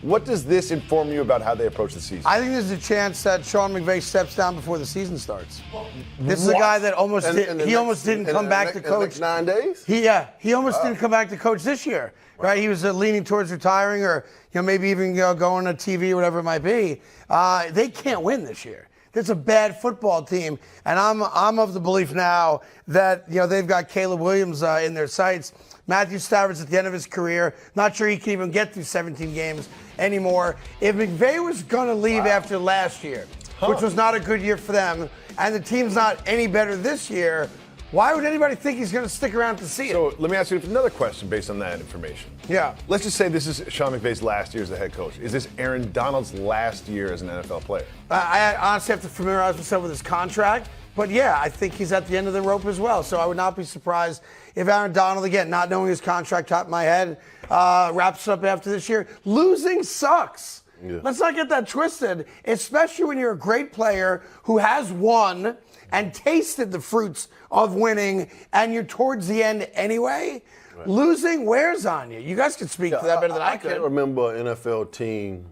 What does this inform you about how they approach the season? I think there's a chance that Sean McVay steps down before the season starts. This is a guy that almost didn't come back to coach. 9 days? He almost didn't come back to coach this year. Right? He was leaning towards retiring, or maybe even going to TV, whatever it might be. They can't win this year. It's a bad football team, and I'm of the belief now that they've got Caleb Williams in their sights. Matthew Stafford's at the end of his career. Not sure he can even get through 17 games anymore. If McVay was going to leave after last year, which was not a good year for them, and the team's not any better this year, why would anybody think he's going to stick around to see it? So let me ask you another question based on that information. Yeah. Let's just say this is Sean McVay's last year as the head coach. Is this Aaron Donald's last year as an NFL player? I honestly have to familiarize myself with his contract. But, yeah, I think he's at the end of the rope as well. So I would not be surprised if Aaron Donald, again, not knowing his contract top of my head, wraps up after this year. Losing sucks. Yeah. Let's not get that twisted, especially when you're a great player who has won and tasted the fruits of winning, and you're towards the end anyway. Right. Losing wears on you. You guys can speak to that better than I could. I can't remember an NFL team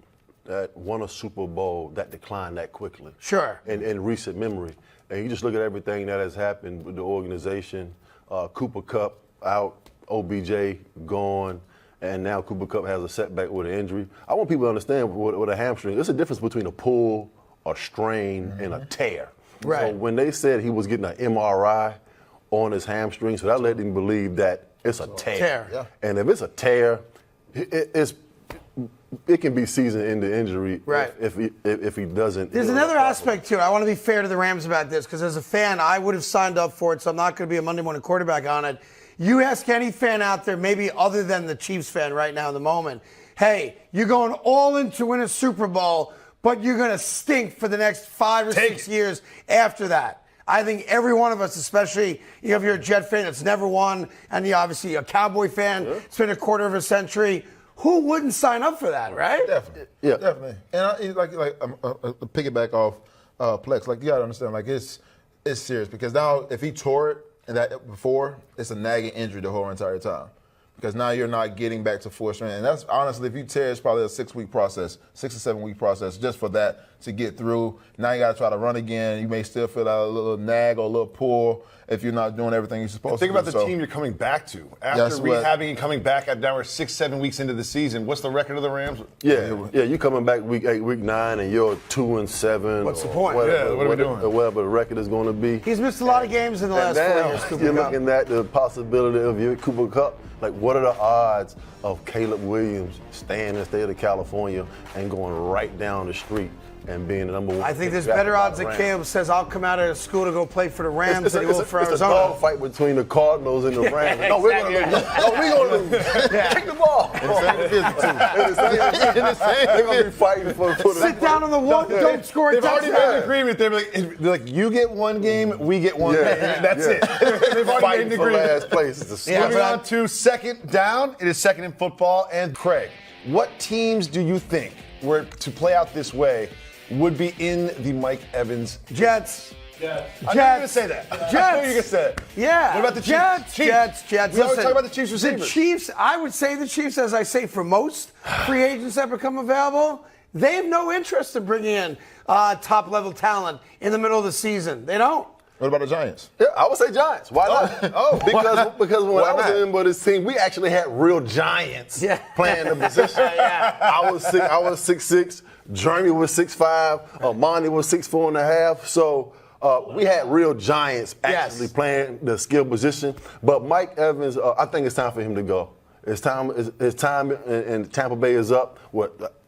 that won a Super Bowl that declined that quickly. Sure. In recent memory. And you just look at everything that has happened with the organization. Cooper Kupp out, OBJ gone, and now Cooper Kupp has a setback with an injury. I want people to understand with a hamstring, there's a difference between a pull, a strain, and a tear. Right. So when they said he was getting an MRI on his hamstring, so that led him believe that it's a tear. Yeah. And if it's a tear, it can be season-ending injury right. if he doesn't. There's another aspect to it. I want to be fair to the Rams about this, because as a fan, I would have signed up for it, so I'm not going to be a Monday morning quarterback on it. You ask any fan out there, maybe other than the Chiefs fan right now in the moment, hey, you're going all in to win a Super Bowl, but you're going to stink for the next 5 or 6 years after that. I think every one of us, especially if you're a Jet fan that's never won, and you're obviously a Cowboy fan, it's been a quarter of a century. Who wouldn't sign up for that, right? Definitely. Yeah. Definitely. And piggyback off Plex, you got to understand, it's serious, because now if he tore it and that before, it's a nagging injury the whole entire time. Because now you're not getting back to full strength. And that's honestly, if you tear, it's probably a 6-week process, 6 to 7 week process just for that to get through. Now you got to try to run again. You may still feel that a little nag or a little pull if you're not doing everything you're supposed to do. Think about the team you're coming back to. After rehabbing and coming back, now we're 6-7 weeks into the season. What's the record of the Rams? Yeah, you're coming back week 8, week 9, and you're 2-7. What's the point? What are we doing? Whatever the record is going to be. He's missed a lot of games in the last 4 years, Cooper You're Kupp. looking at the possibility of your Cooper Kupp. What are the odds of Caleb Williams staying in the state of California and going right down the street and being the number one? I think there's better odds that Caleb says, I'll come out of school to go play for the Rams than he will for Arizona. It's a dog fight between the Cardinals and the Rams. No, we're going to lose. No, we're going to lose. Kick the ball. In the same They're going to be fighting for the Sit down on the one, don't score a They've already touchdown. made an agreement. They're like, you get one game, we get one game. That's it. They've already made an agreement. Last place. Moving on to second down. It is second in football. And Craig, what teams do you think were to play out this way would be in the Mike Evans? Jets. I knew you were going to say that. Jets. I knew you were going to say that. Yeah. What about the Jets? Chiefs? Jets. We always Listen, talk about the Chiefs receivers. The Chiefs, I would say the Chiefs, as I say for most free agents that become available, they have no interest in bringing in top-level talent in the middle of the season. They don't. What about the Giants? Yeah, I would say Giants. Why not? Because when I was a member of this team, we actually had real giants playing the position. I was 6'6", Jeremy was 6'5", Monty was 6'4.5". So we had real giants actually playing the skill position. But Mike Evans, I think it's time for him to go. His time and Tampa Bay is up.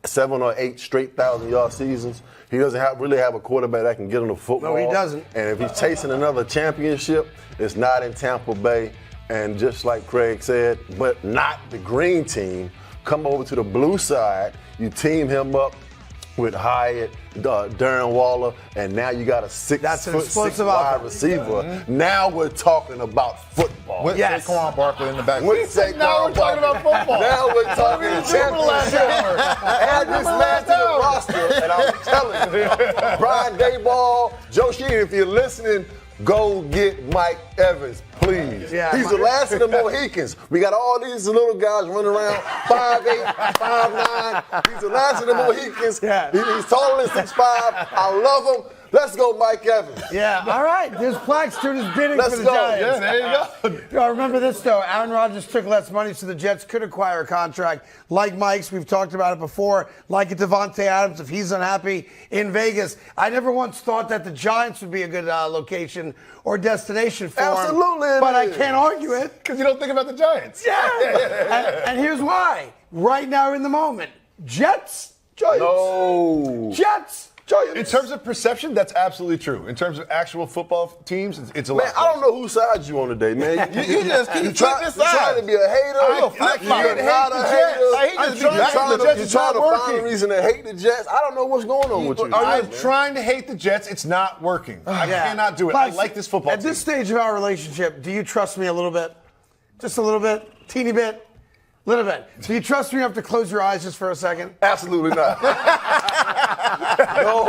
7 or 8 straight 1,000-yard seasons. He doesn't really have a quarterback that can get him the football. No, he doesn't. And if he's chasing another championship, it's not in Tampa Bay. And just like Craig said, but not the green team. Come over to the blue side. You team him up with Hyatt, Darren Waller, and now you got a 6'6" wide receiver. Mm-hmm. Now we're talking about football. With Saquon Barkley in the back. Now we're talking about football. Now we're talking championship. Add this man to the roster, and I'm telling you, Brian Daboll, Joe Sheehan, if you're listening, Go get Mike Evans, please. Yeah, He's the last of the Mohicans. We got all these little guys running around, 5'8", 5'9". He's the last of the Mohicans. Yeah. He's taller than 6'5". I love him. Let's go, Mike Evans. Yeah, all right. There's Plax doing his bidding Let's for the go. Giants. Yeah, there you go. Remember this, though. Aaron Rodgers took less money, so the Jets could acquire a contract like Mike's. We've talked about it before, like a Devontae Adams if he's unhappy in Vegas. I never once thought that the Giants would be a good location or destination for him. Absolutely it But I is. can't argue it. Because you don't think about the Giants. Yeah. And here's why. Right now in the moment, Jets, Giants. No. Jets. In terms of perception, that's absolutely true. In terms of actual football teams, it's a lot. Man, I don't know whose side you on today, man. You just keep you trying to be a hater. I You're can't not a hater. You're trying to find a reason to hate the Jets. I don't know what's going on with you. I'm trying to hate the Jets. It's not working. I cannot do it. I like this football At team. this stage of our relationship, do you trust me a little bit? Just a little bit? Teeny bit? Little bit. Do you trust me enough to close your eyes just for a second? Absolutely not. No,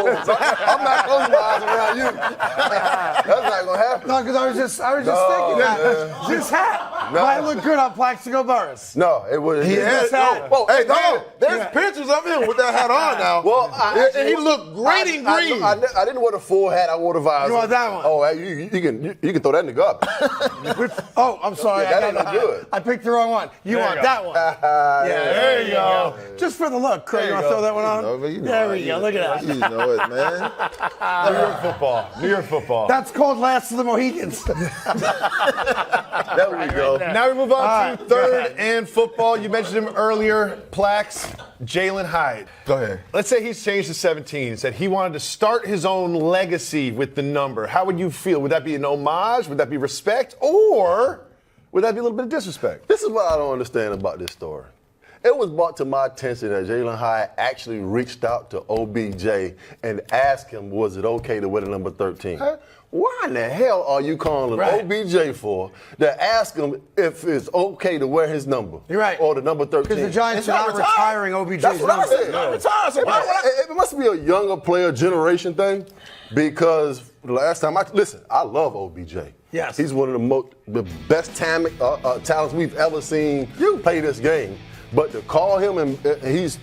I'm not closing my eyes around you. That's not gonna happen. No, because I was just thinking that this hat might look good on Plaxico Burress. No, it wouldn't. He had, hey, no, there's pictures of him with that hat on now. Well, and he looked great in green. I didn't wear the full hat. I wore the visor. You want that one? Oh, you can throw that in the garbage. Oh, I'm sorry. Yeah, that ain't no good. I picked the wrong one. You want that one? Yeah, There you go. Just for the look, Craig. You want to throw that one on? There we go. Look at that. You know it, man. New York football. New York football. That's called Last of the Mohicans. There we go. Now we move on to third and football. You mentioned him earlier, Plax, Jalen Hyde. Go ahead. Let's say he's changed to 17, said he wanted to start his own legacy with the number. How would you feel? Would that be an homage? Would that be respect? Or would that be a little bit of disrespect? This is what I don't understand about this story. It was brought to my attention that Jalen Hyde actually reached out to OBJ and asked him, was it okay to wear the number 13? Why in the hell are you calling OBJ for to ask him if it's okay to wear his number? You're right. Or the number 13? Because the Giants are not retiring OBJ's That's what I number. said. It must be a younger player generation thing because the last time I love OBJ. Yes. He's one of the best talents we've ever seen play this game. But to call him and he's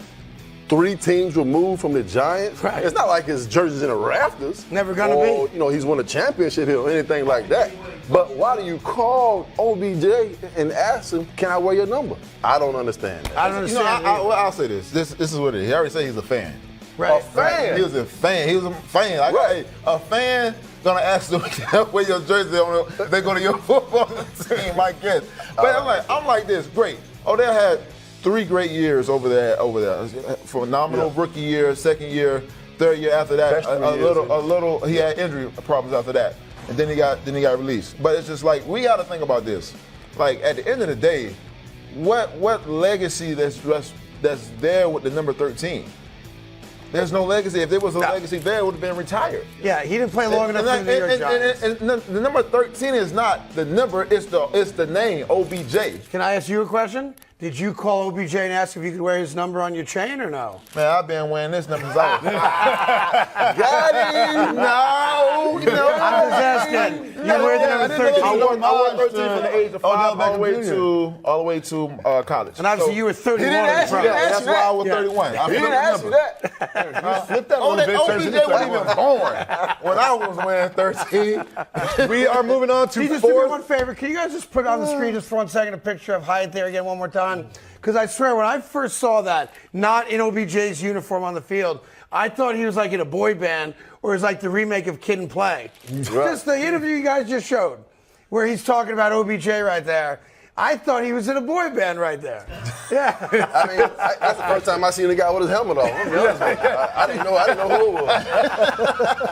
3 teams removed from the Giants, it's not like his jersey's in the rafters. Never gonna be. You know, he's won a championship here or anything like that. But why do you call OBJ and ask him, can I wear your number? I don't understand that. I don't understand. I'll say this. This is what it is. He already said he's a fan. Right. A fan. He was a fan. He was a fan. Like, Right. hey, a fan gonna ask them where your jersey on. If they go to your football team, I guess. But I'm like this. Great. Odell had 3 great years over there. Phenomenal rookie year, second year, third year after that. A little. He had injury problems after that, and then he got released. But it's just like we got to think about this. Like at the end of the day, what legacy that's there with the number 13? There's no legacy. If there was a legacy there, it would have been retired. Yeah, he didn't play long enough for the New York Giants. And the number 13 is not the number, it's the name, OBJ. Can I ask you a question? Did you call OBJ and ask if you could wear his number on your chain or no? Man, I've been wearing this number since I was got him. No. I'm just asking. You wear the number 13. I wore 13 from the age of 5 Odell all the way Beckham to college. And obviously you were 31. He didn't ask you that. That's why I was 31. He didn't ask you that. Flip that a little bit. turns into OBJ wasn't even born when I was wearing 13. We are moving on to Just do me fourth. one favor. Can you guys just put on the screen just for 1 second a picture of Hyatt there again one more time? Because I swear, when I first saw that, not in OBJ's uniform on the field, I thought he was like in a boy band or it was like the remake of Kid and Play. Just the interview you guys just showed where he's talking about OBJ right there. I thought he was in a boy band right there. Yeah. I mean, that's the first time I seen a guy with his helmet on. I'm gonna be honest with you. I didn't know who it was.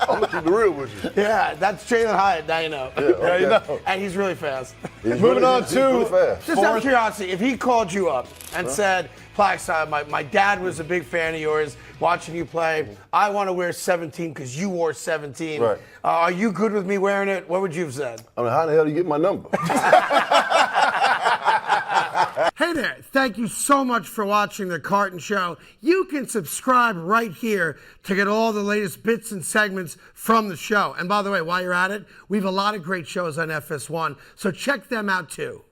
I'm gonna keep it real with you. Yeah, that's Jalen Hyatt. Now you know. Yeah, you know. And he's really fast. Moving on he's really to fast. Just out of curiosity, if he called you up and said, Plax, my dad was a big fan of yours, watching you play. I want to wear 17 because you wore 17. Right. Are you good with me wearing it? What would you have said? I mean, how the hell do you get my number? Hey, Hey there, thank you so much for watching The Carton Show. You can subscribe right here to get all the latest bits and segments from the show. And by the way, while you're at it, we have a lot of great shows on FS1, so check them out too.